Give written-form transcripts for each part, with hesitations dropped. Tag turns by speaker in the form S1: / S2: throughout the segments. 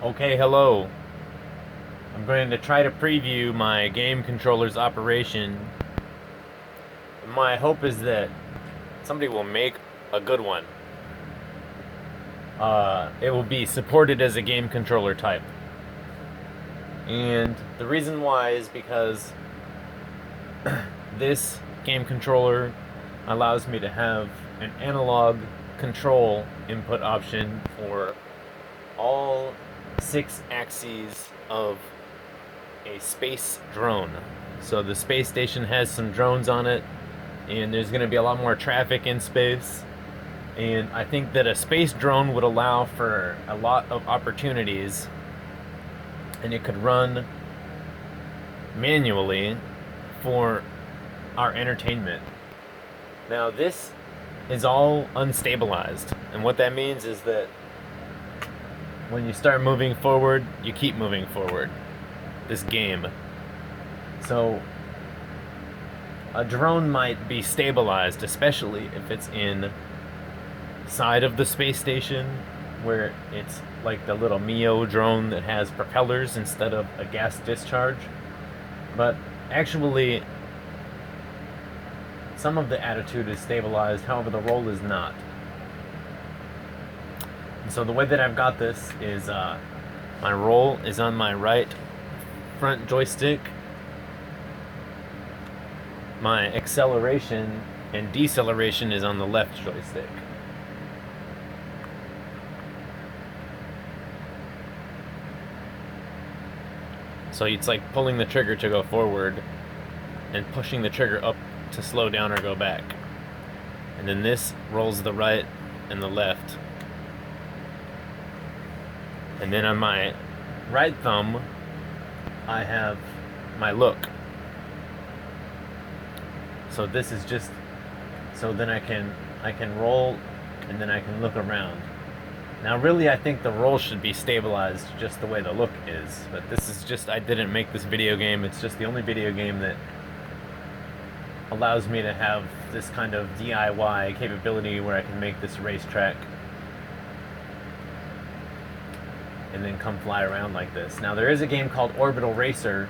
S1: Okay, hello. I'm going to try to preview my game controller's operation. My hope is that somebody will make a good one. It will be supported as a game controller type. And the reason why is because this game controller allows me to have an analog control input option for all 6 axes of a space drone. So the space station has some drones on it, and there's going to be a lot more traffic in space. And I think that a space drone would allow for a lot of opportunities, and it could run manually for our entertainment. Now, this is all unstabilized, and what that means is that when you start moving forward, you keep moving forward. This game. So, a drone might be stabilized, especially if it's inside of the space station, where it's like the little Mio drone that has propellers instead of a gas discharge. But actually, some of the attitude is stabilized, however, the roll is not. And so the way that I've got this is my roll is on my right front joystick. My acceleration and deceleration is on the left joystick. So it's like pulling the trigger to go forward and pushing the trigger up to slow down or go back. And then this rolls the right and the left. And then on my right thumb, I have my look. So this is just so then I can roll and then I can look around. Now really I think the roll should be stabilized just the way the look is, but this is just, I didn't make this video game. It's just the only video game that allows me to have this kind of DIY capability where I can make this racetrack and then come fly around like this. Now there is a game called Orbital Racer,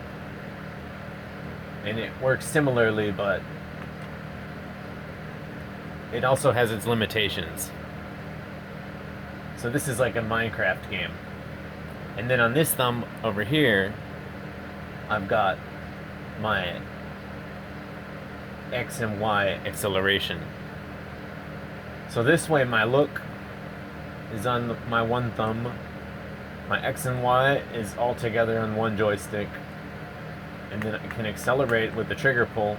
S1: and it works similarly, but it also has its limitations. So this is like a Minecraft game. And then on this thumb over here, I've got my X and Y acceleration. So this way my look is on my one thumb, my X and Y is all together on one joystick, and then I can accelerate with the trigger pull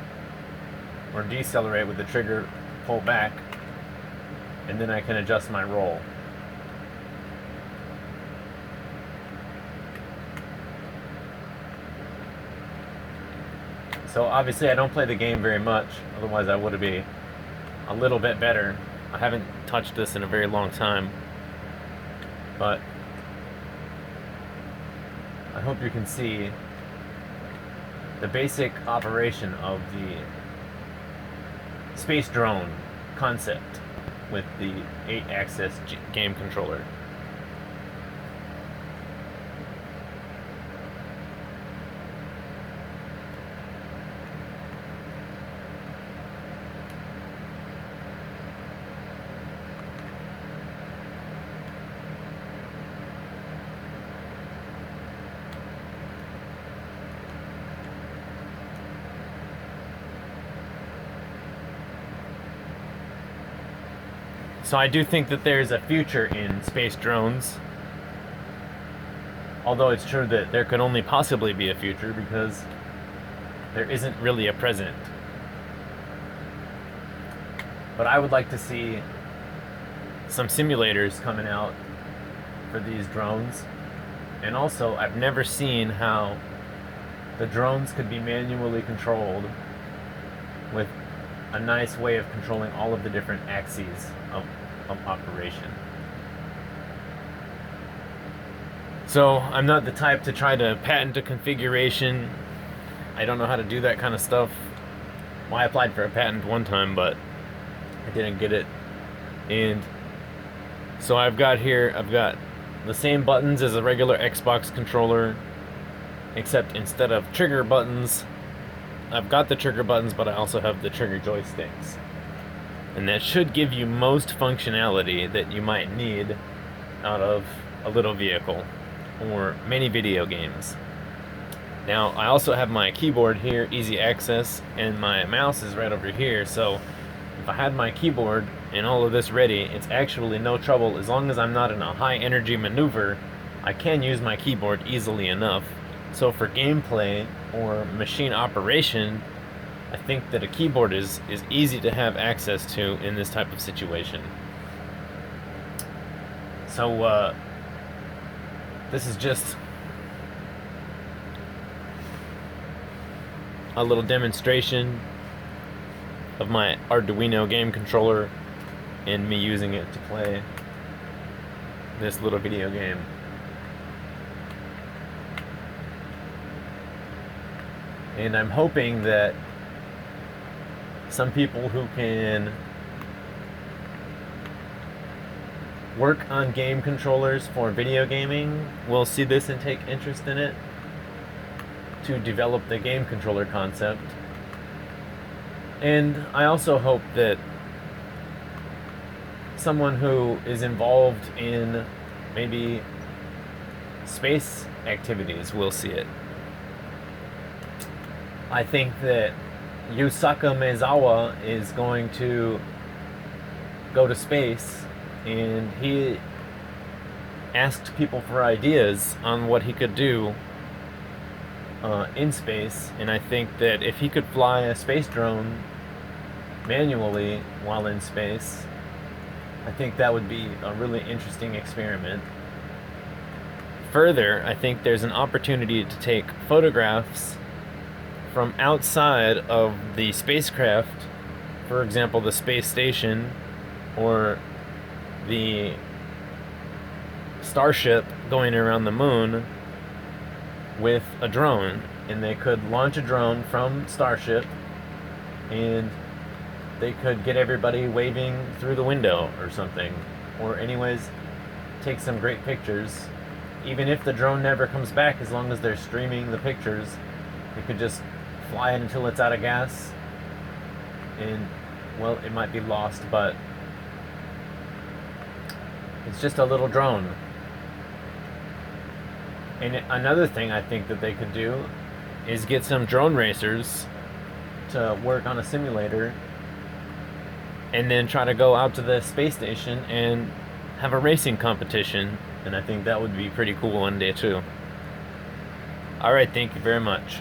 S1: or decelerate with the trigger pull back, and then I can adjust my roll. So obviously I don't play the game very much, otherwise I would be a little bit better. I haven't touched this in a very long time, but I hope you can see the basic operation of the space drone concept with the 8-axis game controller. So I do think that there's a future in space drones, although it's true that there could only possibly be a future because there isn't really a present. But I would like to see some simulators coming out for these drones. And also, I've never seen how the drones could be manually controlled with a nice way of controlling all of the different axes of operation. So I'm not the type to try to patent a configuration. I don't know how to do that kind of stuff. Well, I applied for a patent one time, but I didn't get it. And so I've got the same buttons as a regular Xbox controller, except instead of trigger buttons, I've got the trigger buttons, but I also have the trigger joysticks. And that should give you most functionality that you might need out of a little vehicle or many video games. Now, I also have my keyboard here, easy access, and my mouse is right over here, so if I had my keyboard and all of this ready, it's actually no trouble. As long as I'm not in a high energy maneuver, I can use my keyboard easily enough. So for gameplay or machine operation, I think that a keyboard is easy to have access to in this type of situation. So this is just a little demonstration of my Arduino game controller and me using it to play this little video game. And I'm hoping that some people who can work on game controllers for video gaming will see this and take interest in it to develop the game controller concept. And I also hope that someone who is involved in maybe space activities will see it. I think that Yusaka Maezawa is going to go to space, and he asked people for ideas on what he could do in space, and I think that if he could fly a space drone manually while in space, I think that would be a really interesting experiment. Further, I think there's an opportunity to take photographs from outside of the spacecraft, for example, the space station or the starship going around the moon, with a drone. And they could launch a drone from Starship, and they could get everybody waving through the window or something, or anyways take some great pictures. Even if the drone never comes back, as long as they're streaming the pictures, they could just fly it until it's out of gas, and well, it might be lost, but it's just a little drone. And another thing I think that they could do is get some drone racers to work on a simulator and then try to go out to the space station and have a racing competition. And I think that would be pretty cool one day too. Alright, thank you very much.